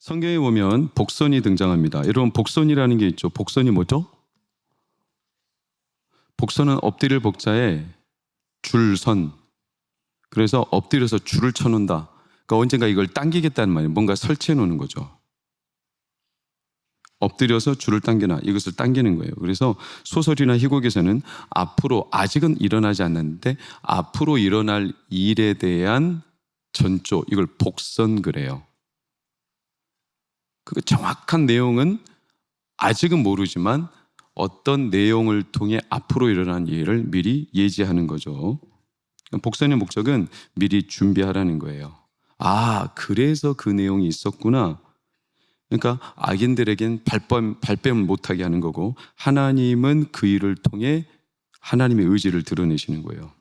성경에 보면 복선이 등장합니다. 여러분, 복선이라는 게 있죠. 복선이 뭐죠? 복선은 엎드릴 복자에 줄선. 그래서 엎드려서 줄을 쳐놓는다. 그러니까 언젠가 이걸 당기겠다는 말이에요. 뭔가 설치해 놓는 거죠. 엎드려서 줄을 당겨놔. 이것을 당기는 거예요. 그래서 소설이나 희곡에서는 앞으로, 아직은 일어나지 않았는데 앞으로 일어날 일에 대한 전조, 이걸 복선 그래요. 그 정확한 내용은 아직은 모르지만 어떤 내용을 통해 앞으로 일어난 일을 미리 예지하는 거죠. 복선의 목적은 미리 준비하라는 거예요. 아, 그래서 그 내용이 있었구나. 그러니까 악인들에겐 발뺌을 못하게 하는 거고, 하나님은 그 일을 통해 하나님의 의지를 드러내시는 거예요.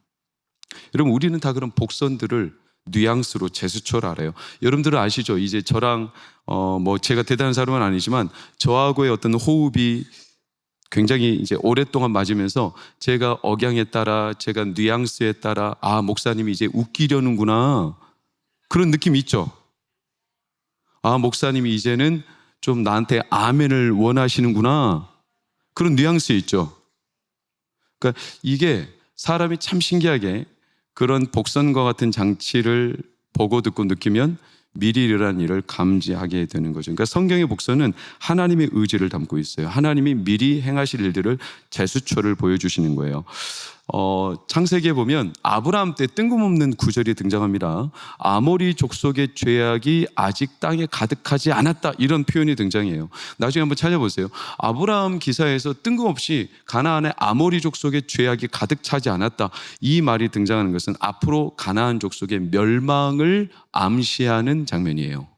여러분, 우리는 다 그런 복선들을 뉘앙스로 제스처를 알아요. 여러분들은 아시죠? 이제 저랑 제가 대단한 사람은 아니지만 저하고의 어떤 호흡이 굉장히 이제 오랫동안 맞으면서 제가 억양에 따라, 제가 뉘앙스에 따라, 아, 목사님이 이제 웃기려는구나, 그런 느낌이 있죠. 아, 목사님이 이제는 좀 나한테 아멘을 원하시는구나, 그런 뉘앙스 있죠. 그러니까 이게 사람이 참 신기하게 그런 복선과 같은 장치를 보고 듣고 느끼면 미리 일어난 일을 감지하게 되는 거죠. 그러니까 성경의 복선은 하나님의 의지를 담고 있어요. 하나님이 미리 행하실 일들을 제스처를 보여주시는 거예요. 창세기에 보면 아브라함 때 뜬금없는 구절이 등장합니다. 아모리 족속의 죄악이 아직 땅에 가득하지 않았다, 이런 표현이 등장해요. 나중에 한번 찾아보세요. 아브라함 기사에서 뜬금없이 가나안의 아모리 족속의 죄악이 가득 차지 않았다, 이 말이 등장하는 것은 앞으로 가나안 족속의 멸망을 암시하는 장면이에요.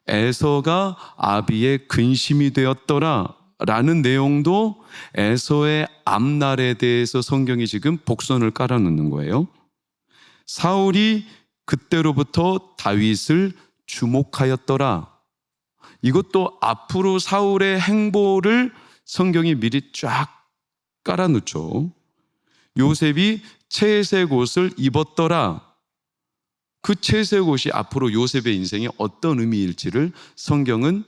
에서가 아비의 근심이 되었더라 라는 내용도 에서의 앞날에 대해서 성경이 지금 복선을 깔아놓는 거예요. 사울이 그때로부터 다윗을 주목하였더라. 이것도 앞으로 사울의 행보를 성경이 미리 쫙 깔아놓죠. 요셉이 채색 옷을 입었더라. 그 채색 옷이 앞으로 요셉의 인생에 어떤 의미일지를 성경은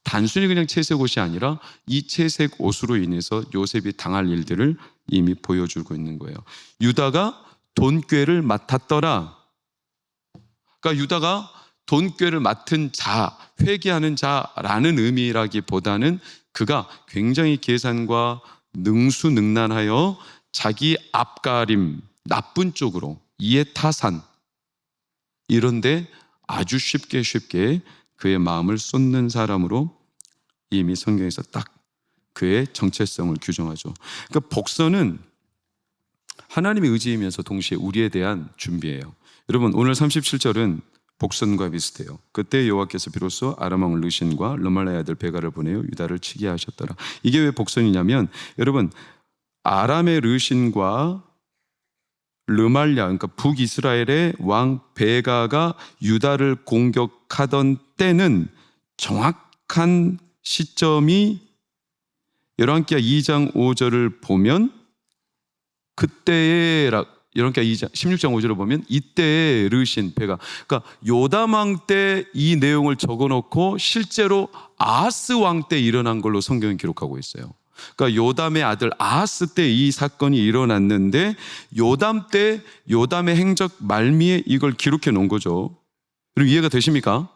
단순히 그냥 채색 옷이 아니라 이 채색 옷으로 인해서 요셉이 당할 일들을 이미 보여주고 있는 거예요. 유다가 돈꾀를 맡았더라. 그러니까 유다가 돈꾀를 맡은 자, 회개하는 자라는 의미라기보다는 그가 굉장히 계산과 능수능란하여 자기 앞가림, 나쁜 쪽으로, 이해타산, 이런데 아주 쉽게 그의 마음을 쏟는 사람으로 이미 성경에서 딱 그의 정체성을 규정하죠. 그러니까 복선은 하나님의 의지이면서 동시에 우리에 대한 준비예요. 여러분, 오늘 37절은 복선과 비슷해요. 그때 여호와께서 비로소 아람 왕 르신과 르말라의 아들 베가를 보내어 유다를 치게 하셨더라. 이게 왜 복선이냐면, 여러분, 아람의 르신과 르말랴, 그러니까 북이스라엘의 왕 베가가 유다를 공격하던 때는 정확한 시점이 열왕기하 2장 5절을 보면 그때의, 열왕기하 2장 16장 5절을 보면 이때의 르신 베가, 그러니까 요담 왕 때 이 내용을 적어놓고 실제로 아하스 왕 때 일어난 걸로 성경은 기록하고 있어요. 그러니까 요담의 아들 아하스 때 이 사건이 일어났는데 요담 때, 요담의 행적 말미에 이걸 기록해 놓은 거죠. 그리고 이해가 되십니까?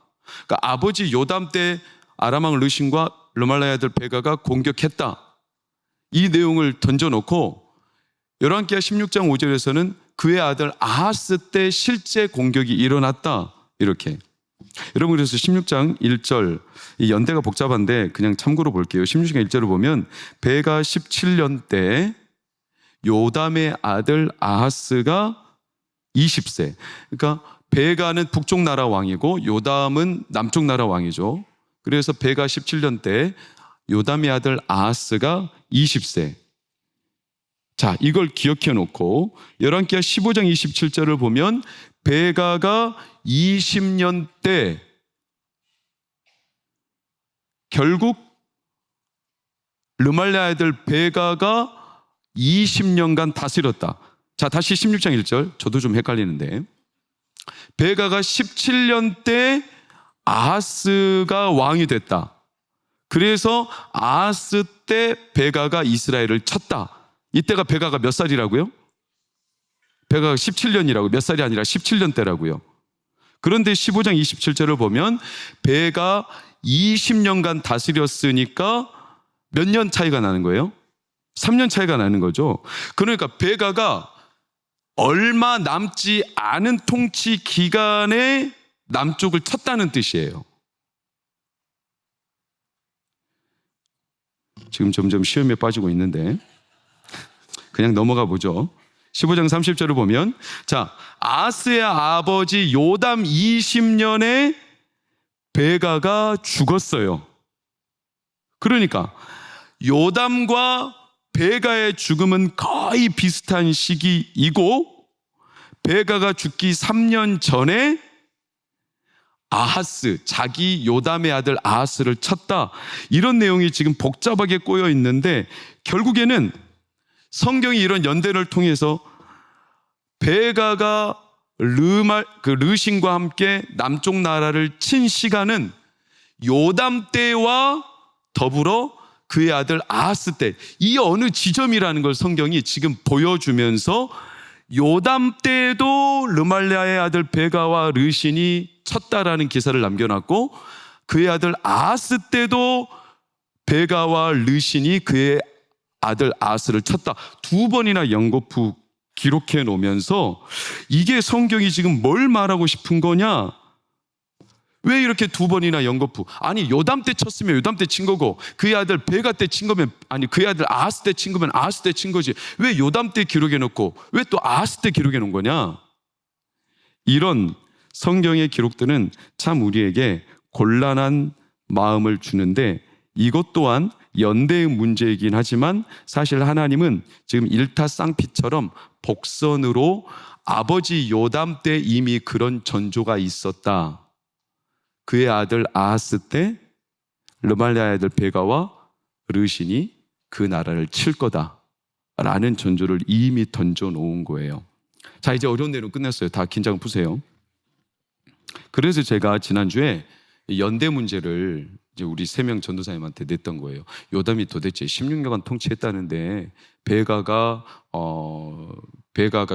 그러니까 아버지 요담 때 아람 왕 르신과 르말라의 아들 베가가 공격했다, 이 내용을 던져놓고 열왕기하 16장 5절에서는 그의 아들 아하스 때 실제 공격이 일어났다, 이렇게. 여러분, 그래서 16장 1절, 이 연대가 복잡한데 그냥 참고로 볼게요. 16장 1절을 보면 베가 17년 때 요담의 아들 아하스가 20세. 그러니까 베가는 북쪽 나라 왕이고 요담은 남쪽 나라 왕이죠. 그래서 베가 17년 때 요담의 아들 아하스가 20세. 자, 이걸 기억해 놓고 열왕기하 15장 27절을 보면 베가가 20년 때 결국 르말랴 아들 베가가 20년간 다스렸다. 자, 다시 16장 1절, 저도 좀 헷갈리는데 베가가 17년 때 아하스가 왕이 됐다. 그래서 아하스 때 베가가 이스라엘을 쳤다. 이때가 베가가 몇 살이라고요? 베가가 17년이라고, 몇 살이 아니라 17년 때라고요. 그런데 15장 27절을 보면 베가 20년간 다스렸으니까 몇 년 차이가 나는 거예요? 3년 차이가 나는 거죠. 그러니까 베가가 얼마 남지 않은 통치 기간에 남쪽을 쳤다는 뜻이에요. 지금 점점 시험에 빠지고 있는데 그냥 넘어가 보죠. 15장 30절을 보면, 자, 아하스의 아버지 요담 20년에 베가가 죽었어요. 그러니까 요담과 베가의 죽음은 거의 비슷한 시기이고, 베가가 죽기 3년 전에 아하스, 자기 요담의 아들 아하스를 쳤다. 이런 내용이 지금 복잡하게 꼬여 있는데, 결국에는 성경이 이런 연대를 통해서 베가가 르신과 함께 남쪽 나라를 친 시간은 요담 때와 더불어 그의 아들 아하스 때, 이 어느 지점이라는 걸 성경이 지금 보여주면서 요담 때도 르말랴의 아들 베가와 르신이 쳤다라는 기사를 남겨놨고, 그의 아들 아하스 때도 베가와 르신이 그의 아들 아하스를 쳤다. 두 번이나 연거푸 기록해 놓으면서 이게 성경이 지금 뭘 말하고 싶은 거냐? 왜 이렇게 두 번이나 연거푸? 아니, 요담 때 쳤으면 요담 때 친 거고, 그의 아들 베가 때 친 거면, 아니 그의 아들 아하스 때 친 거면 아하스 때 친 거지. 왜 요담 때 기록해 놓고 왜 또 아하스 때 기록해 놓은 거냐? 이런 성경의 기록들은 참 우리에게 곤란한 마음을 주는데, 이것 또한 연대의 문제이긴 하지만 사실 하나님은 지금 일타쌍피처럼 복선으로 아버지 요담 때 이미 그런 전조가 있었다. 그의 아들 아하스 때 르말랴의 아들 베가와 르신이 그 나라를 칠 거다라는 전조를 이미 던져 놓은 거예요. 자, 이제 어려운 내용 끝났어요. 다 긴장 푸세요. 그래서 제가 지난주에 연대 문제를 이제 우리 3명 전도사님한테 냈던 거예요. 요담이 도대체 16년간 통치했다는데 베가가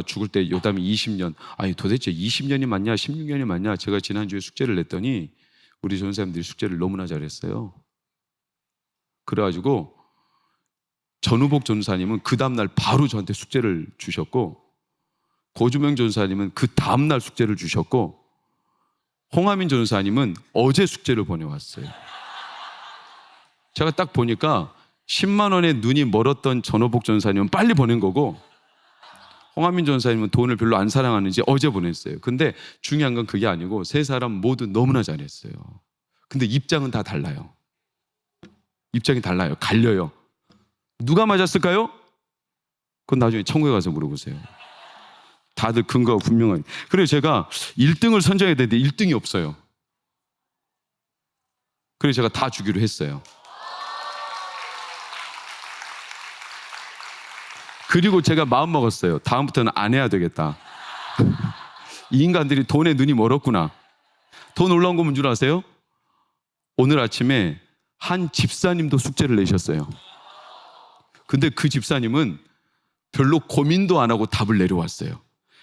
죽을 때 요담이 20년, 아니 도대체 20년이 맞냐 16년이 맞냐. 제가 지난주에 숙제를 냈더니 우리 전도사님들이 숙제를 너무나 잘했어요. 그래가지고 전우복 전도사님은 그 다음날 바로 저한테 숙제를 주셨고, 고주명 전도사님은 그 다음날 숙제를 주셨고, 홍하민 전도사님은 어제 숙제를 보내왔어요. 제가 딱 보니까 10만 원에 눈이 멀었던 전호복 전사님은 빨리 보낸 거고, 홍하민 전사님은 돈을 별로 안 사랑하는지 어제 보냈어요. 근데 중요한 건 그게 아니고 세 사람 모두 너무나 잘했어요. 근데 입장은 다 달라요. 입장이 달라요. 갈려요. 누가 맞았을까요? 그건 나중에 천국에 가서 물어보세요. 다들 근거가 분명하게. 그래서 제가 1등을 선정해야 되는데 1등이 없어요. 그래서 제가 다 주기로 했어요. 그리고 제가 마음 먹었어요. 다음부터는 안 해야 되겠다. 이 인간들이 돈에 눈이 멀었구나. 더 놀라운 건 뭔 줄 아세요? 오늘 아침에 한 집사님도 숙제를 내셨어요. 근데 그 집사님은 별로 고민도 안 하고 답을 내려왔어요.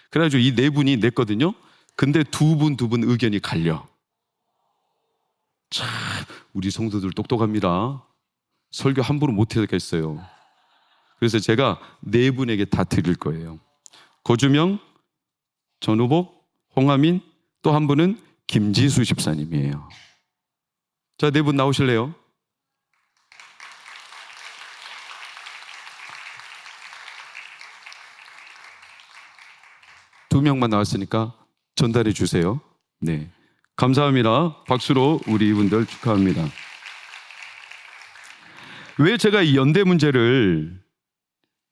그래가지고 이 4분이 냈거든요. 근데 두 분 의견이 갈려. 참 우리 성도들 똑똑합니다. 설교 함부로 못 하겠어요. 그래서 제가 4분에게 다 드릴 거예요. 고주명, 전우복, 홍하민, 또 한 분은 김지수 집사님이에요. 자, 4분 나오실래요? 두 명만 나왔으니까 전달해 주세요. 네, 감사합니다. 박수로 우리 이분들 축하합니다. 왜 제가 이 연대 문제를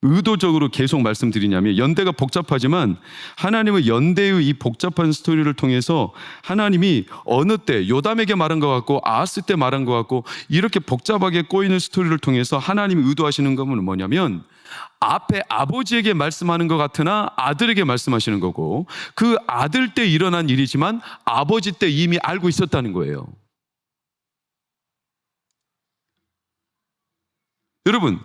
의도적으로 계속 말씀드리냐면, 연대가 복잡하지만 하나님은 연대의 이 복잡한 스토리를 통해서 하나님이 어느 때 요담에게 말한 것 같고 아하스 때 말한 것 같고 이렇게 복잡하게 꼬이는 스토리를 통해서 하나님이 의도하시는 것은 뭐냐면, 앞에 아버지에게 말씀하는 것 같으나 아들에게 말씀하시는 거고, 그 아들 때 일어난 일이지만 아버지 때 이미 알고 있었다는 거예요. 여러분,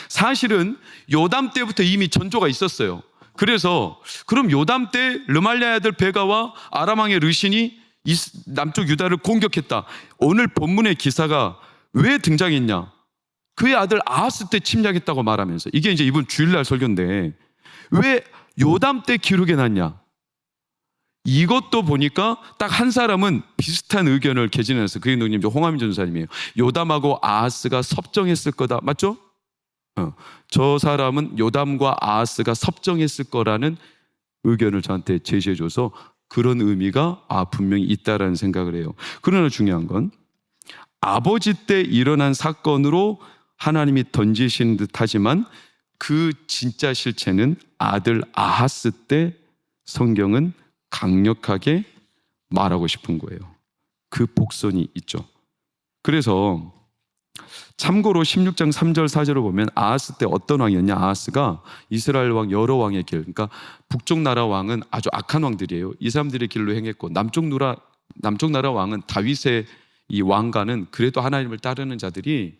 사실은 요담 때부터 이미 전조가 있었어요. 그래서 그럼 요담 때 르말리아의 아들 베가와 아람 왕의 르신이 남쪽 유다를 공격했다. 오늘 본문의 기사가 왜 등장했냐? 그의 아들 아하스 때 침략했다고 말하면서, 이게 이제 이번 주일날 설교인데 왜 요담 때 기록해 놨냐? 이것도 보니까 딱 한 사람은 비슷한 의견을 개진해서, 그게 누구님? 홍하민 전사님이에요. 요담하고 아하스가 섭정했을 거다. 맞죠? 저 사람은 요담과 아하스가 섭정했을 거라는 의견을 저한테 제시해줘서 그런 의미가 분명히 있다라는 생각을 해요. 그러나 중요한 건 아버지 때 일어난 사건으로 하나님이 던지신 듯 하지만 그 진짜 실체는 아들 아하스 때 성경은 강력하게 말하고 싶은 거예요. 그 복선이 있죠. 그래서 참고로 16장 3절 4절을 보면 아하스 때 어떤 왕이었냐? 아하스가 이스라엘 왕 여러 왕의 길, 그러니까 북쪽 나라 왕은 아주 악한 왕들이에요. 이 사람들의 길로 행했고, 남쪽 나라 왕은 다윗의 이 왕가는 그래도 하나님을 따르는 자들이,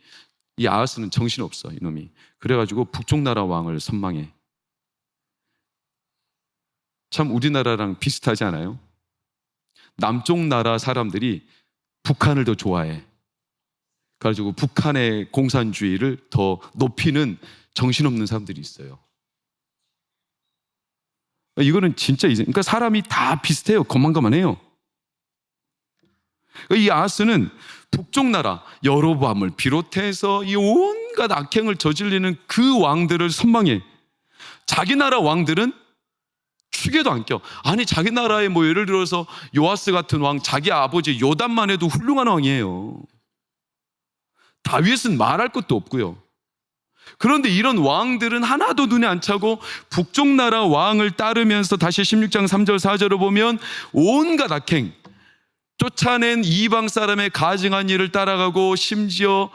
이 아하스는 정신없어 이놈이. 그래가지고 북쪽 나라 왕을 선망해. 참 우리나라랑 비슷하지 않아요? 남쪽 나라 사람들이 북한을 더 좋아해. 그래가지고 북한의 공산주의를 더 높이는 정신없는 사람들이 있어요. 이거는 진짜, 그러니까 사람이 다 비슷해요. 거만거만해요. 이 아하스는 북쪽 나라 여로보암을 비롯해서 이 온갖 악행을 저지르는 그 왕들을 선망해. 자기 나라 왕들은 축에도 안 껴. 아니, 자기 나라에 뭐 예를 들어서 요아스 같은 왕, 자기 아버지 요담만 해도 훌륭한 왕이에요. 다윗은 말할 것도 없고요. 그런데 이런 왕들은 하나도 눈에 안 차고 북쪽 나라 왕을 따르면서, 다시 16장 3절 4절을 보면 온갖 악행, 쫓아낸 이방 사람의 가증한 일을 따라가고, 심지어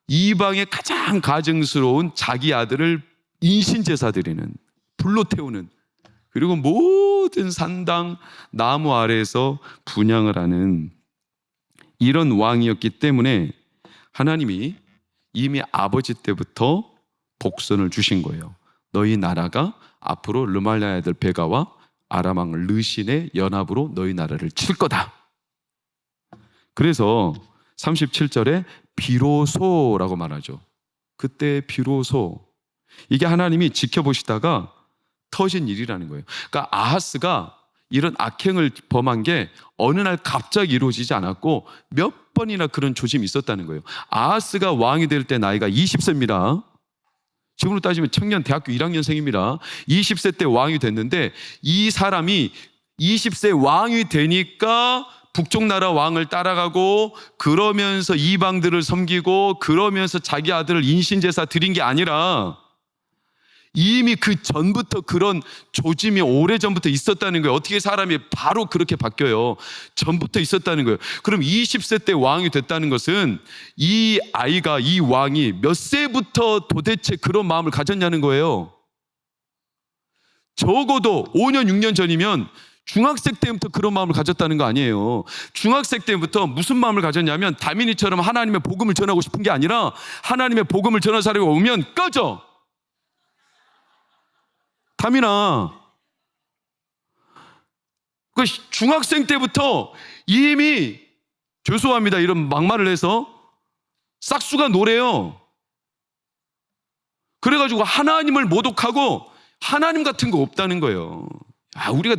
이방의 가장 가증스러운 자기 아들을 인신제사 드리는, 불로 태우는, 그리고 모든 산당 나무 아래에서 분향을 하는 이런 왕이었기 때문에 하나님이 이미 아버지 때부터 복선을 주신 거예요. 너희 나라가 앞으로 르말리아의 아들 베가와 아람 왕 르신의 연합으로 너희 나라를 칠 거다. 그래서 37절에 비로소라고 말하죠. 그때 비로소, 이게 하나님이 지켜보시다가 터진 일이라는 거예요. 그러니까 아하스가 이런 악행을 범한 게 어느 날 갑자기 이루어지지 않았고 몇 번이나 그런 조짐이 있었다는 거예요. 아하스가 왕이 될 때 나이가 20세입니다. 지금으로 따지면 청년 대학교 1학년생입니다. 20세 때 왕이 됐는데, 이 사람이 20세 왕이 되니까 북쪽 나라 왕을 따라가고, 그러면서 이방들을 섬기고, 그러면서 자기 아들을 인신제사 드린 게 아니라 이미 그 전부터 그런 조짐이 오래전부터 있었다는 거예요. 어떻게 사람이 바로 그렇게 바뀌어요? 전부터 있었다는 거예요. 그럼 20세 때 왕이 됐다는 것은 이 아이가, 이 왕이 몇 세부터 도대체 그런 마음을 가졌냐는 거예요. 적어도 5년 6년 전이면 중학생 때부터 그런 마음을 가졌다는 거 아니에요. 중학생 때부터 무슨 마음을 가졌냐면, 다민이처럼 하나님의 복음을 전하고 싶은 게 아니라, 하나님의 복음을 전할 사람이 오면 꺼져. 다민아, 그 중학생 때부터 이미, 죄송합니다, 이런 막말을 해서 싹수가 노래요. 그래가지고 하나님을 모독하고 하나님 같은 거 없다는 거예요. 우리가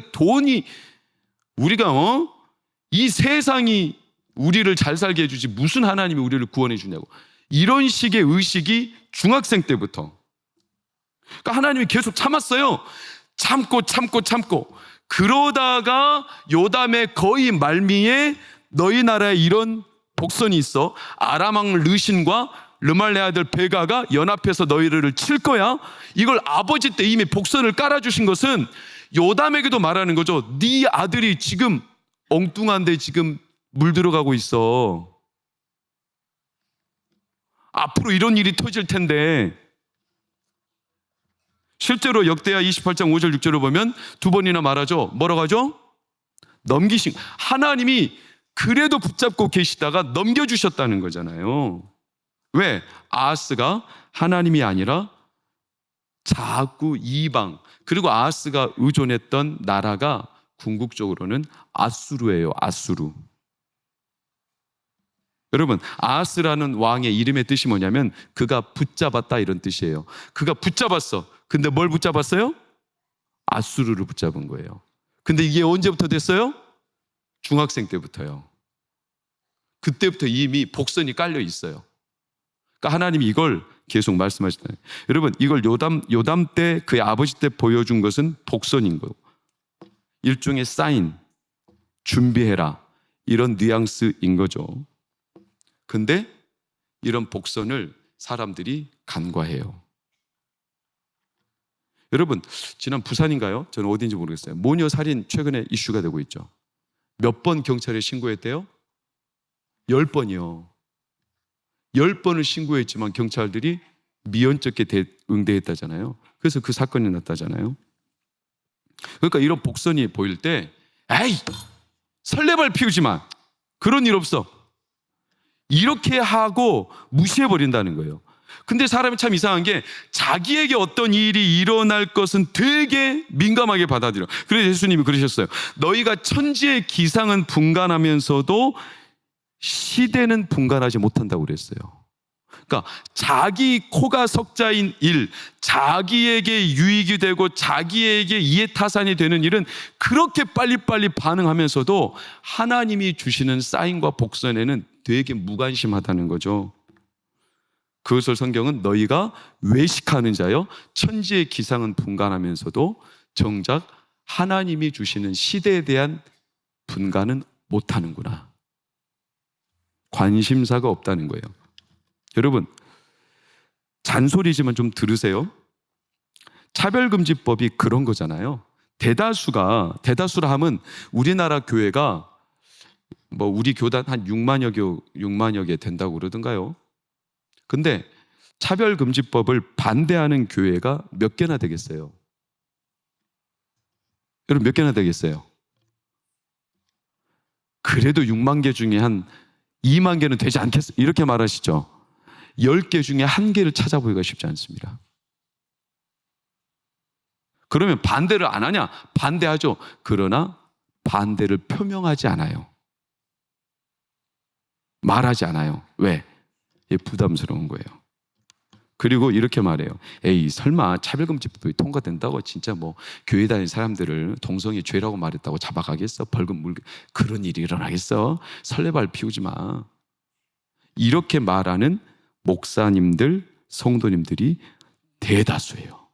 이 세상이 우리를 잘 살게 해주지 무슨 하나님이 우리를 구원해 주냐고, 이런 식의 의식이 중학생 때부터. 그러니까 하나님이 계속 참았어요. 참고 그러다가 요담의 거의 말미에 너희 나라에 이런 복선이 있어. 아람 왕 르신과 르말레 아들 베가가 연합해서 너희를 칠 거야. 이걸 아버지 때 이미 복선을 깔아주신 것은 요담에게도 말하는 거죠. 네 아들이 지금 엉뚱한데 지금 물들어가고 있어. 앞으로 이런 일이 터질 텐데. 실제로 역대하 28장 5절 6절을 보면 두 번이나 말하죠. 뭐라고 하죠? 넘기신, 하나님이 그래도 붙잡고 계시다가 넘겨주셨다는 거잖아요. 왜? 아하스가 하나님이 아니라 자꾸 이방, 그리고 아하스가 의존했던 나라가 궁극적으로는 아수르예요. 아수르. 여러분, 아하스라는 왕의 이름의 뜻이 뭐냐면 그가 붙잡았다 이런 뜻이에요. 그가 붙잡았어. 근데 뭘 붙잡았어요? 아수르를 붙잡은 거예요. 근데 이게 언제부터 됐어요? 중학생 때부터요. 그때부터 이미 복선이 깔려 있어요. 그러니까 하나님이 이걸 계속 말씀하시잖아요. 여러분, 이걸 요담 때 그의 아버지 때 보여준 것은 복선인 거예요. 일종의 사인, 준비해라, 이런 뉘앙스인 거죠. 근데 이런 복선을 사람들이 간과해요. 여러분, 지난 부산인가요? 저는 어딘지 모르겠어요. 모녀 살인 최근에 이슈가 되고 있죠. 몇 번 경찰에 신고했대요? 10번이요. 10번을 신고했지만 경찰들이 미연쩍게 응대했다잖아요. 그래서 그 사건이 났다잖아요. 그러니까 이런 복선이 보일 때 에이, 설레발 피우지 마. 그런 일 없어. 이렇게 하고 무시해버린다는 거예요. 근데 사람이 참 이상한 게 자기에게 어떤 일이 일어날 것은 되게 민감하게 받아들여. 그래서 예수님이 그러셨어요. 너희가 천지의 기상은 분간하면서도 시대는 분간하지 못한다고 그랬어요. 그러니까 자기 코가 석자인 일, 자기에게 유익이 되고 자기에게 이해타산이 되는 일은 그렇게 빨리빨리 반응하면서도 하나님이 주시는 사인과 복선에는 되게 무관심하다는 거죠. 그것을 성경은 너희가 외식하는 자여 천지의 기상은 분간하면서도 정작 하나님이 주시는 시대에 대한 분간은 못하는구나. 관심사가 없다는 거예요. 여러분, 잔소리지만 좀 들으세요. 차별금지법이 그런 거잖아요. 대다수라 하면 우리나라 교회가 뭐 우리 교단 한 6만여 개 된다고 그러던가요? 근데 차별금지법을 반대하는 교회가 몇 개나 되겠어요? 여러분, 몇 개나 되겠어요? 그래도 6만 개 중에 한 2만 개는 되지 않겠어요? 이렇게 말하시죠. 10개 중에 1개를 찾아보기가 쉽지 않습니다. 그러면 반대를 안 하냐? 반대하죠. 그러나 반대를 표명하지 않아요. 말하지 않아요. 왜? 부담스러운 거예요. 그리고 이렇게 말해요. 에이, 설마 차별금지법이 통과된다고 진짜 뭐 교회 다니는 사람들을 동성애 죄라고 말했다고 잡아가겠어? 벌금 물게 그런 일이 일어나겠어? 설레발 피우지 마. 이렇게 말하는 목사님들, 성도님들이 대다수예요.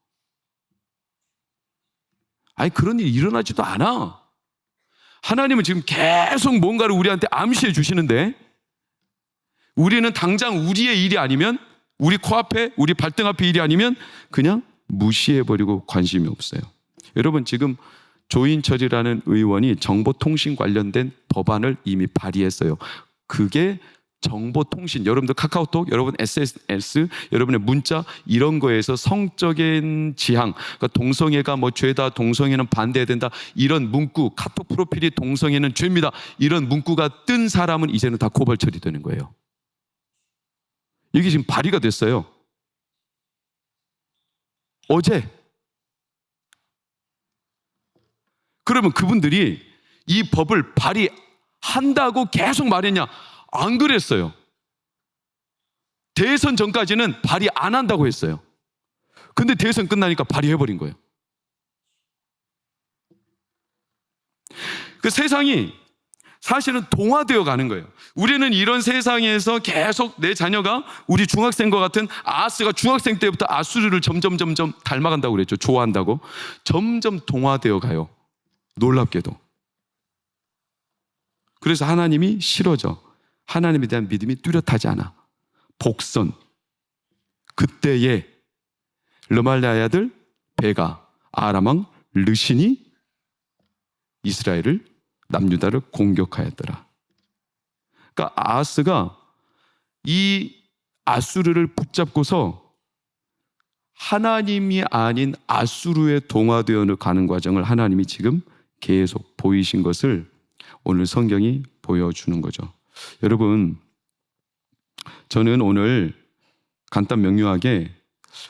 아니, 그런 일이 일어나지도 않아. 하나님은 지금 계속 뭔가를 우리한테 암시해 주시는데 우리는 당장 우리의 일이 아니면, 우리 코앞에, 우리 발등 앞에 일이 아니면 그냥 무시해버리고 관심이 없어요. 여러분, 지금 조인철이라는 의원이 정보통신 관련된 법안을 이미 발의했어요. 그게 정보통신, 여러분들 카카오톡, 여러분 SNS, 여러분의 문자 이런 거에서 성적인 지향, 그러니까 동성애가 뭐 죄다, 동성애는 반대해야 된다, 이런 문구, 카톡 프로필이 동성애는 죄입니다, 이런 문구가 뜬 사람은 이제는 다 고발 처리되는 거예요. 이게 지금 발의가 됐어요. 어제. 그러면 그분들이 이 법을 발의한다고 계속 말했냐? 안 그랬어요. 대선 전까지는 발의 안 한다고 했어요. 근데 대선 끝나니까 발의해버린 거예요. 그 세상이 사실은 동화되어 가는 거예요. 우리는 이런 세상에서 계속 내 자녀가 우리 중학생과 같은, 아하스가 중학생 때부터 아수르를 점점 닮아간다고 그랬죠. 좋아한다고. 점점 동화되어 가요. 놀랍게도. 그래서 하나님이 싫어져. 하나님에 대한 믿음이 뚜렷하지 않아. 복선, 그때에 르말리아의 아들 베가 아람 왕 르신이 이스라엘을 남유다를 공격하였더라. 그러니까 아하스가 이 아수르를 붙잡고서 하나님이 아닌 아수르에 동화되어 가는 과정을 하나님이 지금 계속 보이신 것을 오늘 성경이 보여주는 거죠. 여러분, 저는 오늘 간단 명료하게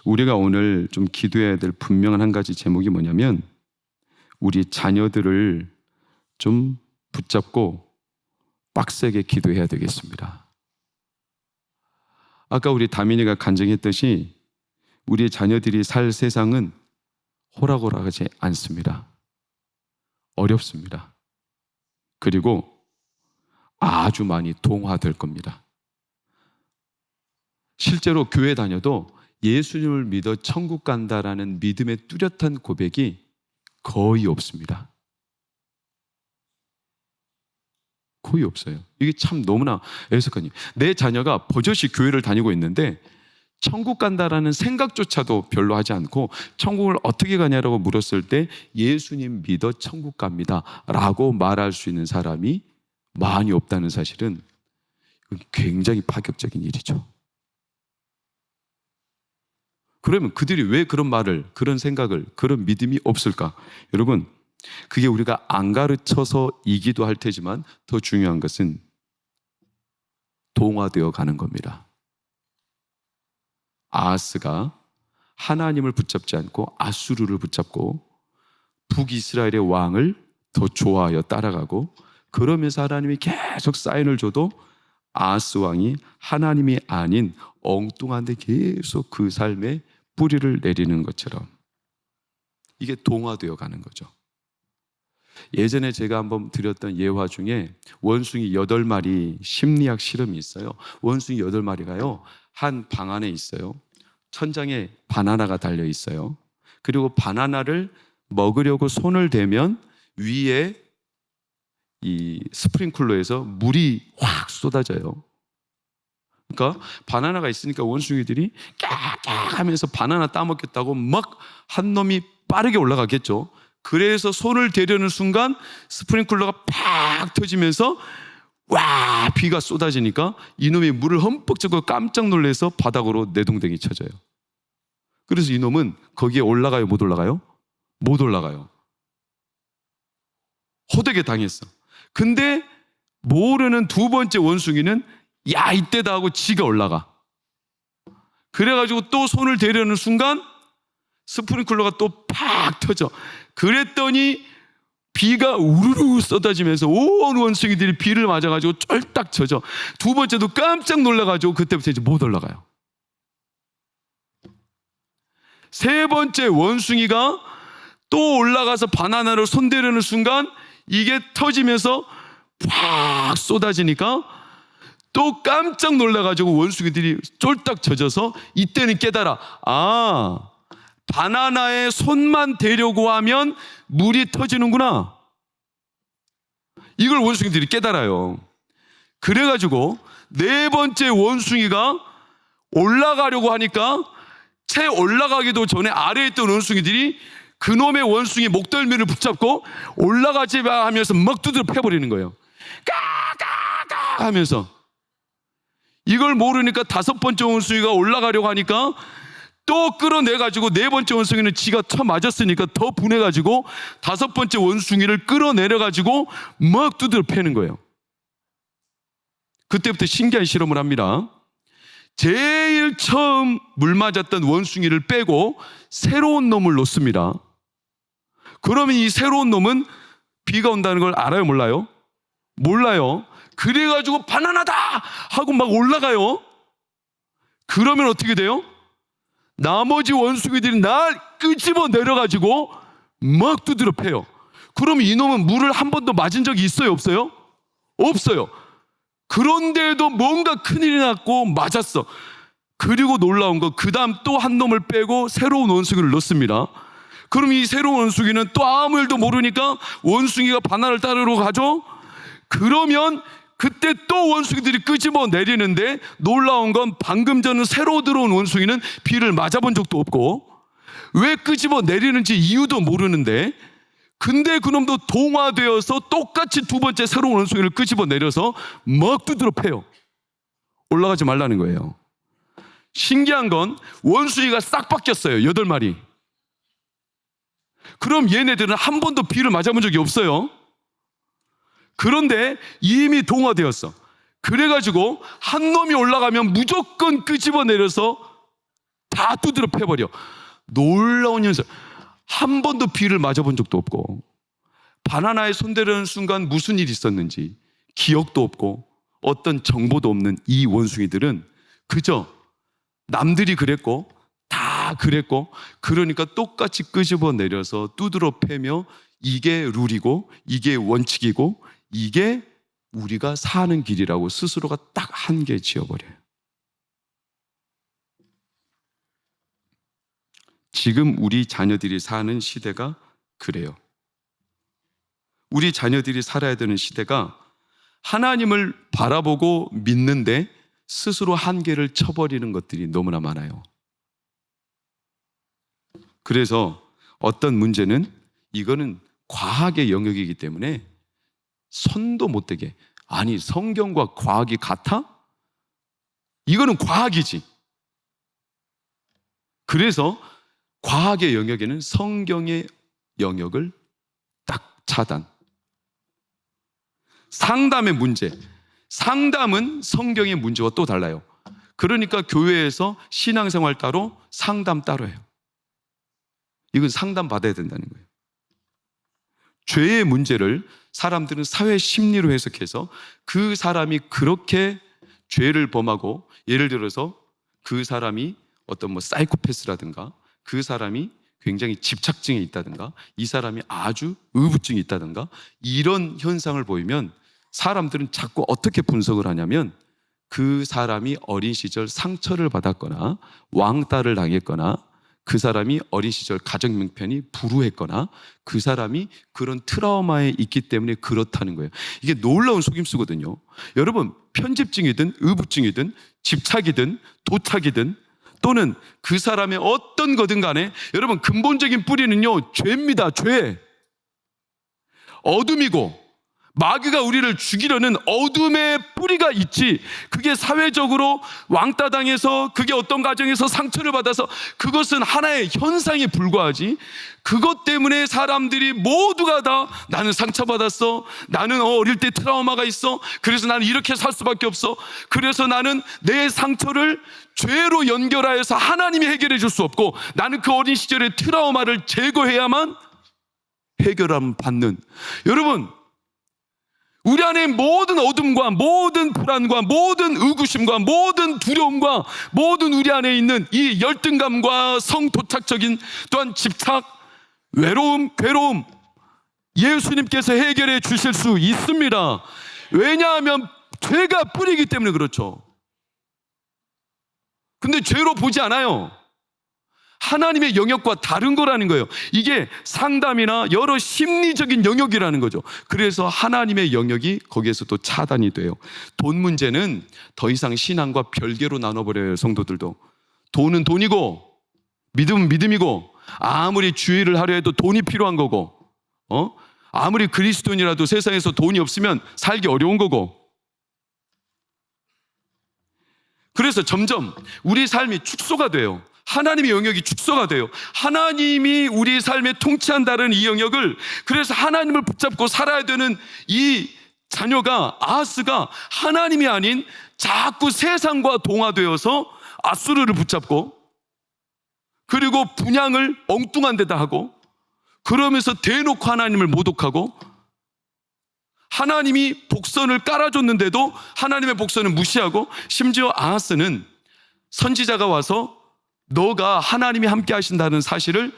우리가 오늘 좀 기도해야 될 분명한 한 가지 제목이 뭐냐면 우리 자녀들을 좀 붙잡고 빡세게 기도해야 되겠습니다. 아까 우리 다민이가 간증했듯이 우리의 자녀들이 살 세상은 호락호락하지 않습니다. 어렵습니다. 그리고 아주 많이 동화될 겁니다. 실제로 교회 다녀도 예수님을 믿어 천국 간다라는 믿음의 뚜렷한 고백이 거의 없습니다. 거의 없어요. 이게 참 너무나 애석하니 내 자녀가 버젓이 교회를 다니고 있는데 천국 간다라는 생각조차도 별로 하지 않고 천국을 어떻게 가냐라고 물었을 때 예수님 믿어 천국 갑니다 라고 말할 수 있는 사람이 많이 없다는 사실은 굉장히 파격적인 일이죠. 그러면 그들이 왜 그런 말을, 그런 생각을, 그런 믿음이 없을까? 여러분, 그게 우리가 안 가르쳐서 이기도 할 테지만 더 중요한 것은 동화되어 가는 겁니다. 아하스가 하나님을 붙잡지 않고 아수르를 붙잡고 북이스라엘의 왕을 더 좋아하여 따라가고 그러면서 하나님이 계속 사인을 줘도 아하스 왕이 하나님이 아닌 엉뚱한데 계속 그 삶에 뿌리를 내리는 것처럼 이게 동화되어 가는 거죠. 예전에 제가 한번 드렸던 예화 중에 원숭이 8마리 심리학 실험이 있어요. 원숭이 8마리가요 한 방 안에 있어요. 천장에 바나나가 달려 있어요. 그리고 바나나를 먹으려고 손을 대면 위에 이 스프링클러에서 물이 확 쏟아져요. 그러니까 바나나가 있으니까 원숭이들이 깍깍 하면서 바나나 따먹겠다고 막 한 놈이 빠르게 올라가겠죠. 그래서 손을 대려는 순간 스프링클러가 팍 터지면서 와 비가 쏟아지니까 이놈이 물을 흠뻑 젖고 깜짝 놀라서 바닥으로 내동댕이 쳐져요. 그래서 이놈은 거기에 올라가요? 못 올라가요? 못 올라가요. 호되게 당했어. 근데 모르는 두 번째 원숭이는 야 이때다 하고 지가 올라가. 그래가지고 또 손을 대려는 순간 스프링클러가 또 팍 터져. 그랬더니 비가 우르르 쏟아지면서 온 원숭이들이 비를 맞아가지고 쫄딱 젖어. 두 번째도 깜짝 놀라가지고 그때부터 이제 못 올라가요. 세 번째 원숭이가 또 올라가서 바나나를 손대려는 순간 이게 터지면서 팍 쏟아지니까 또 깜짝 놀라가지고 원숭이들이 쫄딱 젖어서 이때는 깨달아. 아, 바나나에 손만 대려고 하면 물이 터지는구나. 이걸 원숭이들이 깨달아요. 그래가지고 네 번째 원숭이가 올라가려고 하니까 채 올라가기도 전에 아래에 있던 원숭이들이 그놈의 원숭이 목덜미를 붙잡고 올라가지 마 하면서 막 두드려 패버리는 거예요. 까까까 하면서. 이걸 모르니까 다섯 번째 원숭이가 올라가려고 하니까 또 끌어내가지고 네 번째 원숭이는 지가 쳐맞았으니까 더 분해가지고 다섯 번째 원숭이를 끌어내려가지고 막 두드려 패는 거예요. 그때부터 신기한 실험을 합니다. 제일 처음 물 맞았던 원숭이를 빼고 새로운 놈을 놓습니다. 그러면 이 새로운 놈은 비가 온다는 걸 알아요? 몰라요? 몰라요. 그래가지고 바나나다 하고 막 올라가요. 그러면 어떻게 돼요? 나머지 원숭이들이 날 끄집어 내려가지고 막 두드려 패요. 그러면 이놈은 물을 한 번도 맞은 적이 있어요? 없어요? 없어요. 그런데도 뭔가 큰일이 났고 맞았어. 그리고 놀라운 거 그 다음 또 한 놈을 빼고 새로운 원숭이를 넣습니다. 그럼 이 새로운 원숭이는 또 아무 일도 모르니까 원숭이가 바나나를 따르러 가죠. 그러면 그때 또 원숭이들이 끄집어 내리는데 놀라운 건 방금 전 새로 들어온 원숭이는 비를 맞아본 적도 없고 왜 끄집어 내리는지 이유도 모르는데, 근데 그놈도 동화되어서 똑같이 두 번째 새로운 원숭이를 끄집어 내려서 막 두드러 패요. 올라가지 말라는 거예요. 신기한 건 원숭이가 싹 바뀌었어요. 8마리. 그럼 얘네들은 한 번도 비를 맞아본 적이 없어요. 그런데 이미 동화되었어. 그래가지고 한 놈이 올라가면 무조건 끄집어 내려서 다 두드려 패버려. 놀라운 현상. 한 번도 비를 맞아본 적도 없고 바나나에 손대려는 순간 무슨 일이 있었는지 기억도 없고 어떤 정보도 없는 이 원숭이들은 그저 남들이 그랬고 다 그랬고 그러니까 똑같이 끄집어 내려서 두드러 패며 이게 룰이고 이게 원칙이고 이게 우리가 사는 길이라고 스스로가 딱 한계 지어버려요. 지금 우리 자녀들이 사는 시대가 그래요. 우리 자녀들이 살아야 되는 시대가 하나님을 바라보고 믿는데 스스로 한계를 쳐버리는 것들이 너무나 많아요. 그래서 어떤 문제는 이거는 과학의 영역이기 때문에 손도 못 대게, 아니 성경과 과학이 같아? 이거는 과학이지. 그래서 과학의 영역에는 성경의 영역을 딱 차단. 상담의 문제, 상담은 성경의 문제와 또 달라요. 그러니까 교회에서 신앙생활 따로 상담 따로 해요. 이건 상담 받아야 된다는 거예요. 죄의 문제를 사람들은 사회 심리로 해석해서 그 사람이 그렇게 죄를 범하고, 예를 들어서 그 사람이 어떤 사이코패스라든가 그 사람이 굉장히 집착증이 있다든가 이 사람이 아주 의부증이 있다든가 이런 현상을 보이면 사람들은 자꾸 어떻게 분석을 하냐면 그 사람이 어린 시절 상처를 받았거나 왕따를 당했거나 그 사람이 어린 시절 가정 형편이 불우했거나 그 사람이 그런 트라우마에 있기 때문에 그렇다는 거예요. 이게 놀라운 속임수거든요. 여러분, 편집증이든 의부증이든 집착이든 도착이든 또는 그 사람의 어떤 거든 간에 여러분 근본적인 뿌리는요 죄입니다. 죄. 어둠이고 마귀가 우리를 죽이려는 어둠의 뿌리가 있지, 그게 사회적으로 왕따당해서 그게 어떤 가정에서 상처를 받아서 그것은 하나의 현상에 불과하지, 그것 때문에 사람들이 모두가 다 나는 상처받았어, 나는 어릴 때 트라우마가 있어, 그래서 나는 이렇게 살 수밖에 없어, 그래서 나는 내 상처를 죄로 연결하여서 하나님이 해결해 줄 수 없고 나는 그 어린 시절의 트라우마를 제거해야만 해결함 받는. 여러분, 우리 안에 모든 어둠과 모든 불안과 모든 의구심과 모든 두려움과 모든 우리 안에 있는 이 열등감과 성도착적인 또한 집착, 외로움, 괴로움, 예수님께서 해결해 주실 수 있습니다. 왜냐하면 죄가 뿌리기 때문에 그렇죠. 근데 죄로 보지 않아요. 하나님의 영역과 다른 거라는 거예요. 이게 상담이나 여러 심리적인 영역이라는 거죠. 그래서 하나님의 영역이 거기에서 또 차단이 돼요. 돈 문제는 더 이상 신앙과 별개로 나눠버려요. 성도들도 돈은 돈이고 믿음은 믿음이고, 아무리 주의를 하려 해도 돈이 필요한 거고, 아무리 그리스도인이라도 세상에서 돈이 없으면 살기 어려운 거고. 그래서 점점 우리 삶이 축소가 돼요. 하나님의 영역이 축소가 돼요. 하나님이 우리 삶에 통치한다는 이 영역을, 그래서 하나님을 붙잡고 살아야 되는 이 자녀가, 아하스가 하나님이 아닌 자꾸 세상과 동화되어서 아수르를 붙잡고, 그리고 분향을 엉뚱한 데다 하고, 그러면서 대놓고 하나님을 모독하고, 하나님이 복선을 깔아줬는데도 하나님의 복선을 무시하고, 심지어 아하스는 선지자가 와서 너가 하나님이 함께 하신다는 사실을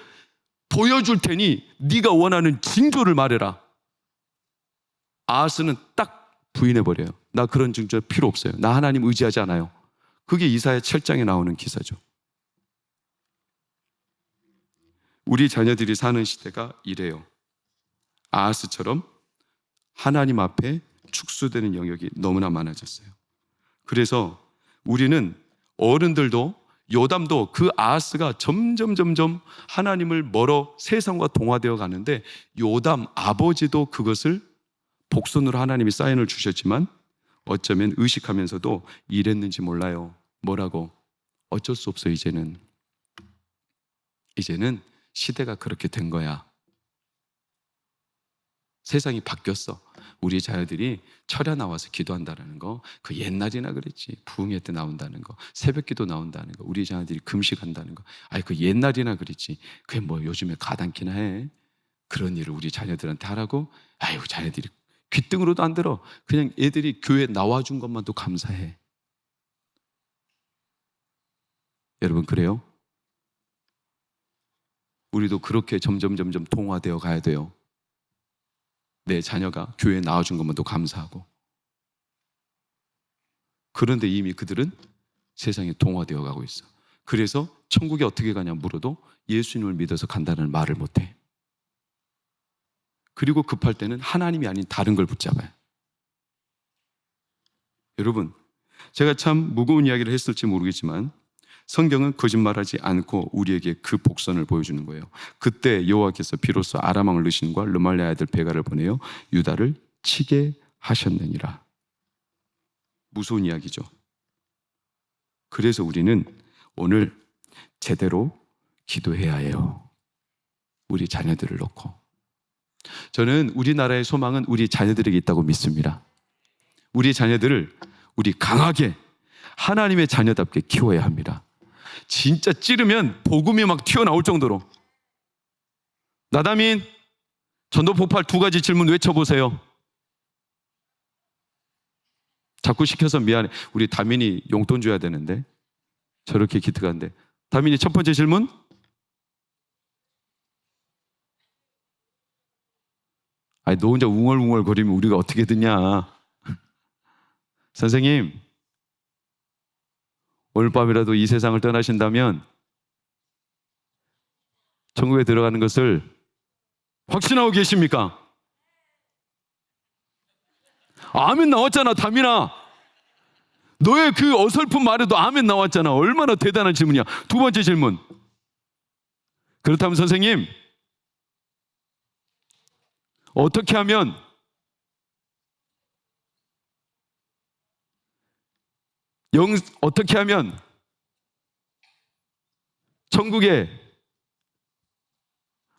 보여줄 테니 네가 원하는 징조를 말해라. 아하스는 딱 부인해버려요. 나 그런 징조 필요 없어요. 나 하나님 의지하지 않아요. 그게 이사야 7장에 나오는 기사죠. 우리 자녀들이 사는 시대가 이래요. 아하스처럼 하나님 앞에 축소되는 영역이 너무나 많아졌어요. 그래서 우리는 어른들도 요담도 그 아하스가 점점 하나님을 멀어 세상과 동화되어 가는데 요담 아버지도 그것을 복선으로 하나님이 사인을 주셨지만 어쩌면 의식하면서도 이랬는지 몰라요. 뭐라고? 어쩔 수 없어. 이제는 시대가 그렇게 된 거야. 세상이 바뀌었어. 우리 자녀들이 철야 나와서 기도한다는 거, 그 옛날이나 그랬지. 부흥회 때 나온다는 거, 새벽기도 나온다는 거, 우리 자녀들이 금식한다는 거, 그 옛날이나 그랬지. 그게 뭐 요즘에 가당키나 해. 그런 일을 우리 자녀들한테 하라고? 자녀들이 귀등으로도 안 들어. 그냥 애들이 교회 나와준 것만도 감사해. 여러분, 그래요? 우리도 그렇게 점점 동화되어 가야 돼요. 내 자녀가 교회에 나와준 것만도 감사하고. 그런데 이미 그들은 세상에 동화되어 가고 있어. 그래서 천국에 어떻게 가냐 물어도 예수님을 믿어서 간다는 말을 못해. 그리고 급할 때는 하나님이 아닌 다른 걸 붙잡아요. 여러분, 제가 참 무거운 이야기를 했을지 모르겠지만 성경은 거짓말하지 않고 우리에게 그 복선을 보여주는 거예요. 그때 여호와께서 비로소 아람 왕 르신과 르말랴 아들 베가를 보내어 유다를 치게 하셨느니라. 무서운 이야기죠. 그래서 우리는 오늘 제대로 기도해야 해요. 우리 자녀들을 놓고. 저는 우리나라의 소망은 우리 자녀들에게 있다고 믿습니다. 우리 자녀들을 우리 강하게 하나님의 자녀답게 키워야 합니다. 진짜 찌르면 복음이 막 튀어나올 정도로. 나다민, 전도 폭발 2가지 질문 외쳐보세요. 자꾸 시켜서 미안해. 우리 다민이 용돈 줘야 되는데 저렇게 기특한데. 다민이 첫 번째 질문. 너 혼자 웅얼웅얼 거리면 우리가 어떻게 듣냐. 선생님, 오늘 밤이라도 이 세상을 떠나신다면 천국에 들어가는 것을 확신하고 계십니까? 아멘 나왔잖아. 다민아, 너의 그 어설픈 말에도 아멘 나왔잖아. 얼마나 대단한 질문이야. 2번째 질문. 그렇다면 선생님, 어떻게 하면 천국에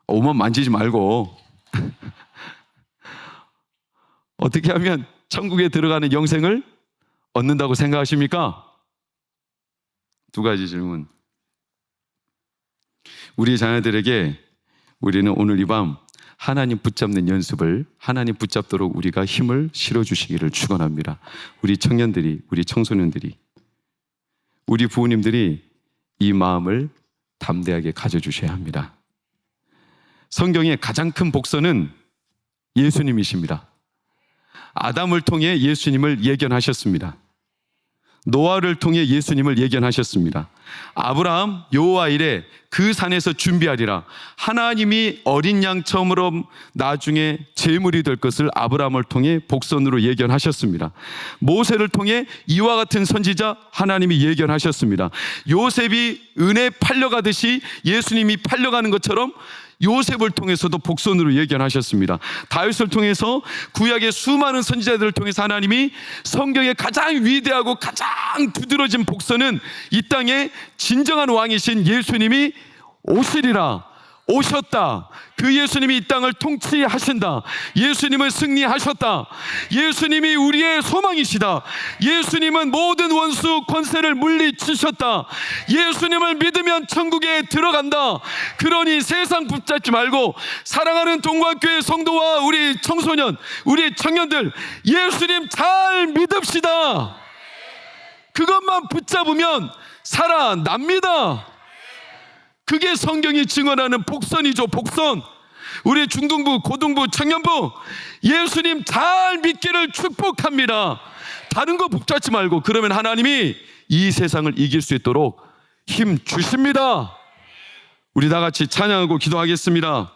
오만 만지지 말고 어떻게 하면 천국에 들어가는 영생을 얻는다고 생각하십니까? 2가지 질문. 우리 자녀들에게 우리는 오늘 이 밤 하나님 붙잡는 연습을, 하나님 붙잡도록 우리가 힘을 실어주시기를 축원합니다. 우리 청년들이, 우리 청소년들이, 우리 부모님들이 이 마음을 담대하게 가져주셔야 합니다. 성경의 가장 큰 복선은 예수님이십니다. 아담을 통해 예수님을 예견하셨습니다. 노아를 통해 예수님을 예견하셨습니다. 아브라함 여호와 이레 그 산에서 준비하리라. 하나님이 어린 양처럼 나중에 제물이 될 것을 아브라함을 통해 복선으로 예견하셨습니다. 모세를 통해 이와 같은 선지자 하나님이 예견하셨습니다. 요셉이 은혜 팔려가듯이 예수님이 팔려가는 것처럼 요셉을 통해서도 복선으로 예견하셨습니다. 다윗을 통해서 구약의 수많은 선지자들을 통해서 하나님이 성경의 가장 위대하고 가장 두드러진 복선은 이 땅에 진정한 왕이신 예수님이 오시리라. 오셨다. 그 예수님이 이 땅을 통치하신다. 예수님은 승리하셨다. 예수님이 우리의 소망이시다. 예수님은 모든 원수 권세를 물리치셨다. 예수님을 믿으면 천국에 들어간다. 그러니 세상 붙잡지 말고 사랑하는 동관교회 성도와 우리 청소년, 우리 청년들, 예수님 잘 믿읍시다. 그것만 붙잡으면 살아납니다. 그게 성경이 증언하는 복선이죠. 복선. 우리 중등부, 고등부, 청년부 예수님 잘 믿기를 축복합니다. 다른 거 붙잡지 말고, 그러면 하나님이 이 세상을 이길 수 있도록 힘 주십니다. 우리 다 같이 찬양하고 기도하겠습니다.